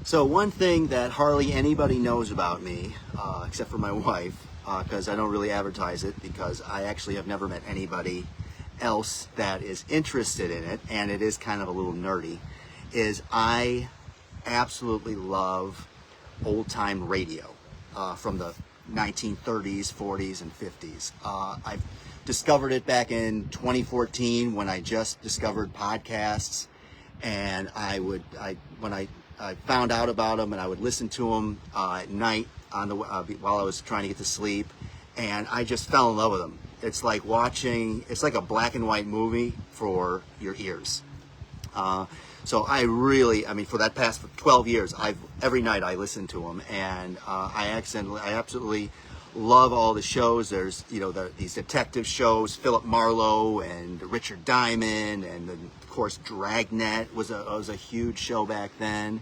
So one thing that hardly anybody knows about me, except for my wife, because I don't really advertise it, because I actually have never met anybody else that is interested in it, and it is kind of a little nerdy, is I absolutely love old-time radio from the 1930s, 40s, and 50s. I discovered it back in 2014 when I just discovered podcasts, and when I found out about them, and I would listen to them at night while I was trying to get to sleep, and I just fell in love with them. It's like a black and white movie for your ears. So for that past 12 years, every night I listen to them, and I absolutely love all the shows. There's, these detective shows, Philip Marlowe and Richard Diamond, and of course Dragnet was a huge show back then,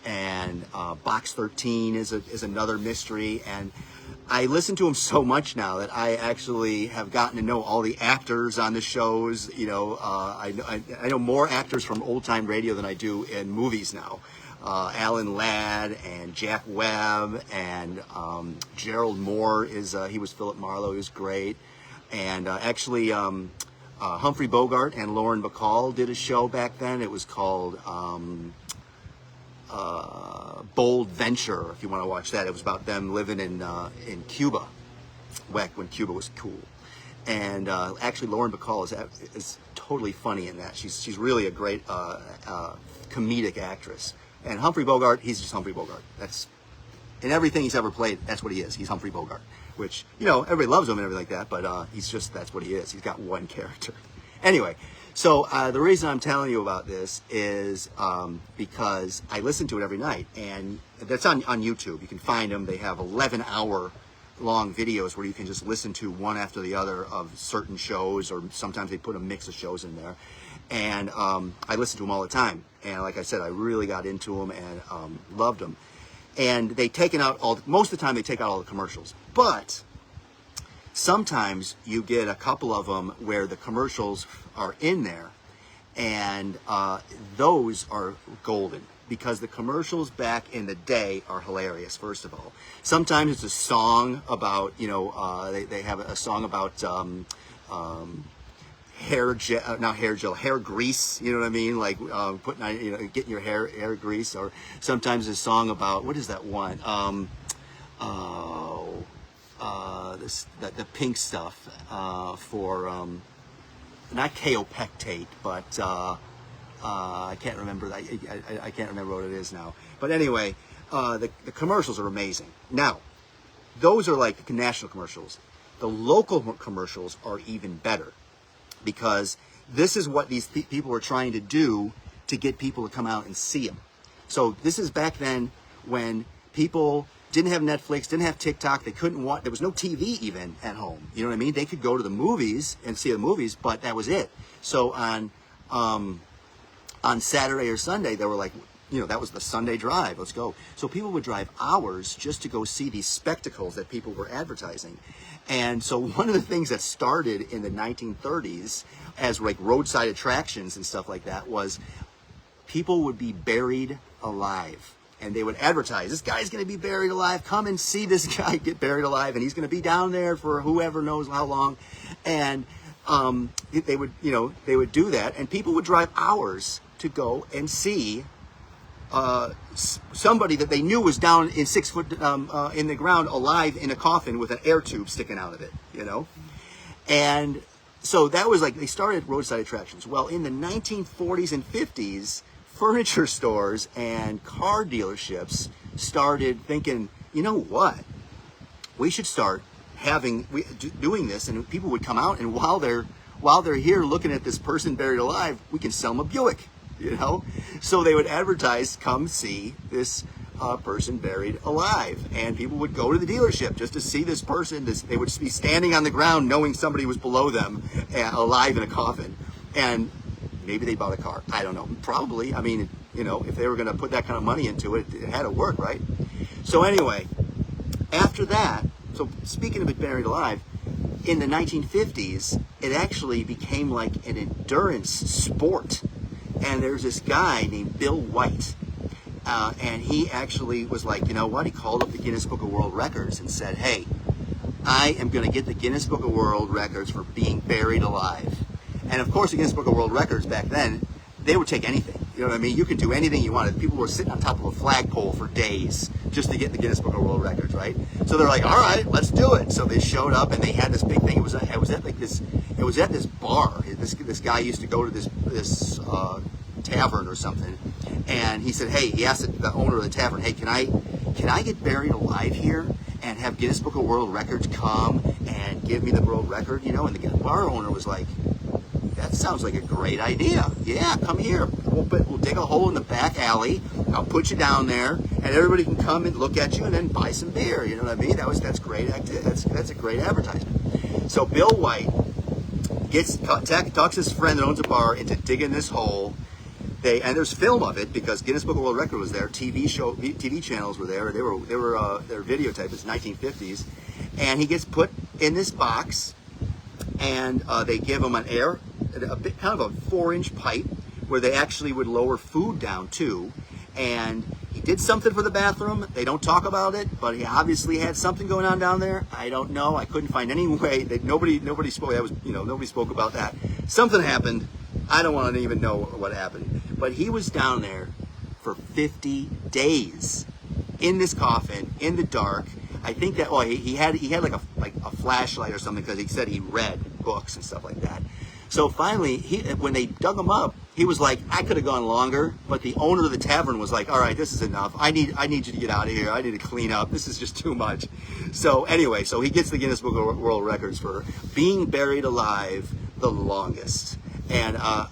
and Box 13 is another mystery, and I listen to them so much now that I actually have gotten to know all the actors on the shows. I know more actors from old time radio than I do in movies now. Alan Ladd and Jack Webb and Gerald Moore he was Philip Marlowe. He was great, and Humphrey Bogart and Lauren Bacall did a show back then. It was called Bold Venture, if you want to watch that. It was about them living in Cuba, back when Cuba was cool. And actually, Lauren Bacall is totally funny in that. She's really a great comedic actress. And Humphrey Bogart, he's just Humphrey Bogart. That's in everything he's ever played. That's what he is. He's Humphrey Bogart, which everybody loves him and everything like that. But that's what he is. He's got one character. Anyway. So the reason I'm telling you about this is because I listen to it every night, and that's on YouTube. You can find them. They have 11-hour long videos where you can just listen to one after the other of certain shows, or sometimes they put a mix of shows in there. And I listen to them all the time. And like I said, I really got into them and loved them. And most of the time they take out all the commercials. But sometimes you get a couple of them where the commercials are in there, and those are golden, because the commercials back in the day are hilarious. First of all, sometimes it's a song about they have a song about hair grease. You know what I mean? Like getting your hair grease. Or sometimes a song about, what is that one? The pink stuff for not kaopectate, but I can't remember. I can't remember what it is now. But anyway, the commercials are amazing. Now, those are like the national commercials. The local commercials are even better, because this is what these people were trying to do to get people to come out and see them. So this is back then when people didn't have Netflix, didn't have TikTok, they couldn't watch, there was no TV even at home. You know what I mean? They could go to the movies and see the movies, but that was it. So on Saturday or Sunday, they were like, that was the Sunday drive, let's go. So people would drive hours just to go see these spectacles that people were advertising. And so one of the things that started in the 1930s as like roadside attractions and stuff like that was people would be buried alive. And they would advertise, this guy's going to be buried alive. Come and see this guy get buried alive, and he's going to be down there for whoever knows how long. And they would do that, and people would drive hours to go and see somebody that they knew was down in 6 foot in the ground, alive in a coffin with an air tube sticking out of it. And so that was like, they started roadside attractions. Well, in the 1940s and 50s. Furniture stores and car dealerships started thinking, you know what? We should start doing this, and people would come out, and while they're here looking at this person buried alive, we can sell them a Buick, So they would advertise, come see this person buried alive, and people would go to the dealership just to see this person. They would be standing on the ground knowing somebody was below them, alive in a coffin, and maybe they bought a car. I don't know. Probably. I mean, if they were going to put that kind of money into it, it had to work, right? So anyway, after that, so speaking of it buried alive, in the 1950s, it actually became like an endurance sport. And there's this guy named Bill White. and he actually was like, you know what? He called up the Guinness Book of World Records and said, hey, I am going to get the Guinness Book of World Records for being buried alive. And of course, the Guinness Book of World Records back then, they would take anything. You know what I mean? You could do anything you wanted. People were sitting on top of a flagpole for days just to get the Guinness Book of World Records, right? So they're like, all right, let's do it. So they showed up and they had this big thing. It was at this bar. This guy used to go to this tavern or something, and he said, hey, he asked the owner of the tavern, hey, can I get buried alive here and have Guinness Book of World Records come and give me the world record, you know? And the bar owner was like, that sounds like a great idea. Yeah, come here. We'll dig a hole in the back alley. I'll put you down there, and everybody can come and look at you and then buy some beer. You know what I mean? That's great. That's a great advertisement. So Bill White talks his friend that owns a bar into digging this hole. And there's film of it because Guinness Book of World Record was there. TV channels were there. They were videotaped. It's 1950s, and he gets put in this box, and they give him a bit kind of a 4-inch pipe where they actually would lower food down too. And he did something for the bathroom. They don't talk about it, but he obviously had something going on down there. I don't know. I couldn't find any way that nobody spoke. Nobody spoke about that. Something happened. I don't want to even know what happened. But he was down there for 50 days in this coffin in the dark. I think that he had like a flashlight or something because he said he read books and stuff like that. So finally, when they dug him up, he was like, I could have gone longer, but the owner of the tavern was like, all right, this is enough. I need you to get out of here. I need to clean up. This is just too much. So anyway, so he gets the Guinness Book of World Records for being buried alive the longest. And I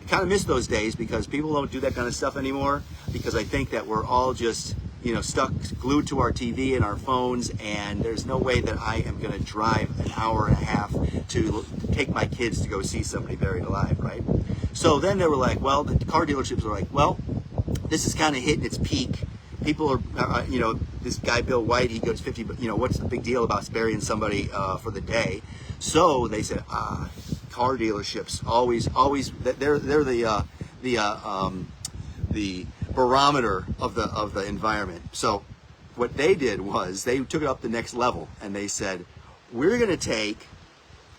kind of miss those days because people don't do that kind of stuff anymore, because I think that we're all just stuck glued to our TV and our phones, and there's no way that I am going to drive an hour and a half to take my kids to go see somebody buried alive, right? So then they were like, well, the car dealerships were like, well, this is kind of hitting its peak. People are, this guy Bill White, he goes 50, but what's the big deal about burying somebody for the day? So they said, car dealerships always they're the barometer of the environment. So what they did was they took it up the next level, and they said, we're going to take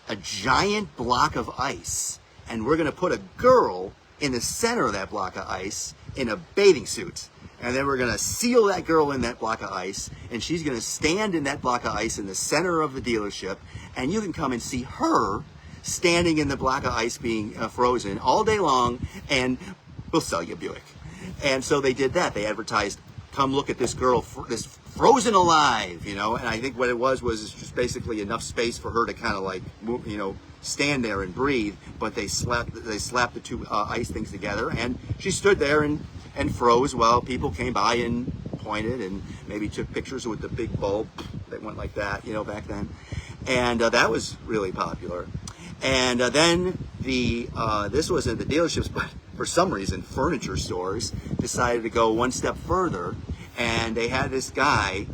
a giant block of ice and we're going to put a girl in the center of that block of ice in a bathing suit, and then we're going to seal that girl in that block of ice, and she's going to stand in that block of ice in the center of the dealership, and you can come and see her standing in the block of ice being frozen all day long, and we'll sell you a Buick. And so they did that. They advertised, come look at this girl, this frozen alive, and I think what it was just basically enough space for her to kind of like move, stand there and breathe, but they slapped the two ice things together, and she stood there and froze while people came by and pointed and maybe took pictures with the big bulb that went like that, back then. And that was really popular. And then this wasn't the dealerships, but for some reason, furniture stores decided to go one step further, and they had this guy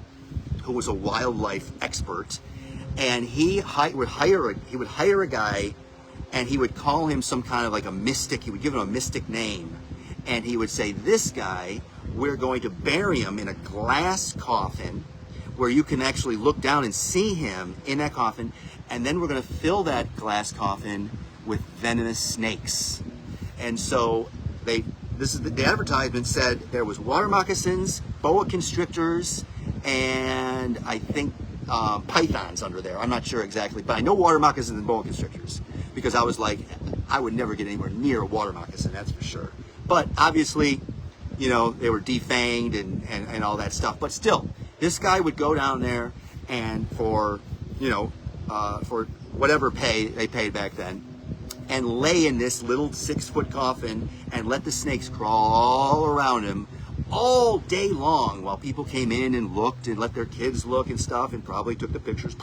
who was a wildlife expert, and he would hire a guy, and he would call him some kind of like a mystic. He would give him a mystic name, and he would say, this guy, we're going to bury him in a glass coffin where you can actually look down and see him in that coffin, and then we're going to fill that glass coffin with venomous snakes. And so the advertisement said there was water moccasins, boa constrictors, and I think pythons under there. I'm not sure exactly, but I know water moccasins and boa constrictors because I was like, I would never get anywhere near a water moccasin, that's for sure. But obviously, they were defanged and all that stuff. But still, this guy would go down there, and for whatever pay they paid back then, and lay in this little 6-foot coffin and let the snakes crawl all around him all day long while people came in and looked and let their kids look and stuff and probably took the pictures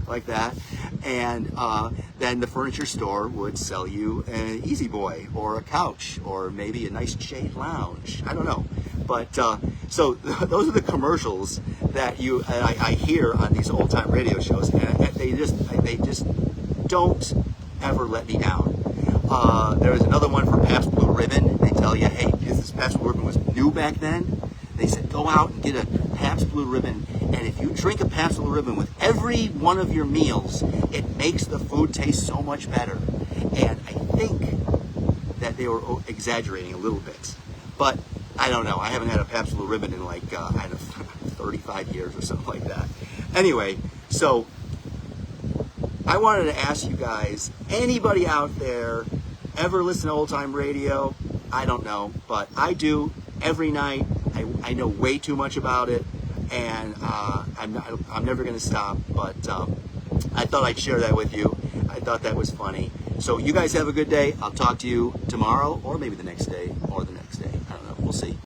like that. And then the furniture store would sell you an Easy Boy or a couch or maybe a nice shade lounge. I don't know. But so those are the commercials that I hear on these old time radio shows, and they just don't ever let me down. There was another one for Pabst Blue Ribbon. They tell you, hey, this is because Pabst Blue Ribbon was new back then. They said, go out and get a Pabst Blue Ribbon, and if you drink a Pabst Blue Ribbon with every one of your meals, it makes the food taste so much better. And I think that they were exaggerating a little bit. But I don't know. I haven't had a Pabst Blue Ribbon in like, I don't know, 35 years or something like that. Anyway, so I wanted to ask you guys, anybody out there ever listen to Old Time Radio? I don't know, but I do every night. I know way too much about it, and I'm never going to stop, but I thought I'd share that with you. I thought that was funny. So you guys have a good day. I'll talk to you tomorrow, or maybe the next day, or the next day. I don't know. We'll see.